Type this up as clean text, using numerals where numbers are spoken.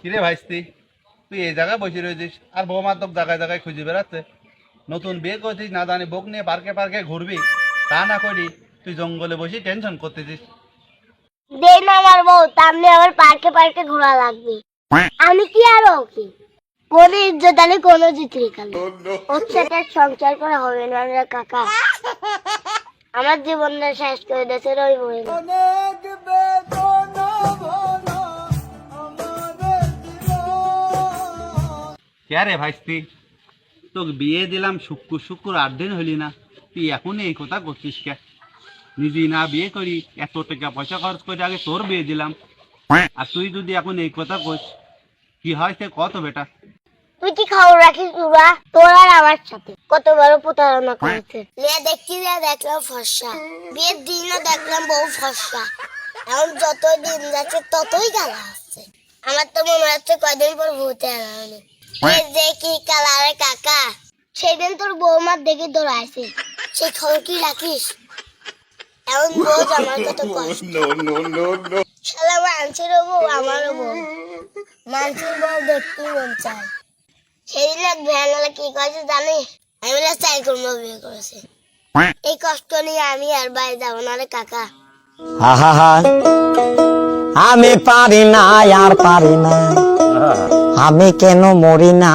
কিরে ভাইস্তি, তুই এই জায়গায় বসে রয়েছিস আর বৌমা তো জায়গায় জায়গায় খুঁজে বেড়াচ্ছে। নতুন বিয়ে করছিস, না জানি বউক নিয়ে পার্কে পার্কে ঘুরবি, তা না করি তুই জঙ্গলে বসে টেনশন করতেছিস। দে না আমার বউ, তামনে আবার পার্কে পার্কে ঘোরা লাগবে। আমি কি আর ওকে কোন ইজ্জত আলে কোনো জিতরি কালে ওর সাথে আর সংসার করা হবে না রে কাকা। আমার জীবনটা শেষ করে দিয়েছে ওই মহিলা। কে রে ভাইস্তি, তোকে বিয়ে দিলাম শুক্র শুক্র 8 দিন হলি না, তুই এখনই এই কথা করছিস কে? নিজেই না বিয়ে করি এত টাকা পয়সা খরচ করে আগে তোর বিয়ে দিলাম, আর তুই যদি এখন এই কথা কইস কি হয় সে কত বেটা। তুই কি খবর রাখিস তোরা? তোর আর আমার সাথে কত বড় প্রতারণা করেছে। দেখছি দেখলাম ফর্সা, বিয়ের দিনও দেখলাম বউ ফর্সা। এখন যতই দিন যাচ্ছে ততই গালা হচ্ছে। আমার তো মনে হচ্ছে কয়দিন পর ভূতে আনানি। যে কি কালারে কাকা, সেদিন তোর বৌমার দেখে দৌড়াইছে, সেই খবর কি রাখিস? এখন বোঝ আমার কত কষ্ট। শালা মানুষেরও বউ আমারও বউ, মানুষের বউ দেখতে মন চায়। সেদিন এক ভ্যানওয়ালা কি করেছে জানিস? আমি বলে চাই করবো বিয়ে করেছে। এই কষ্ট নিয়ে আমি আর বাড়ি যাবো না রে কাকা। আমি পারি না আর পারি না, আমি কেন মরি না।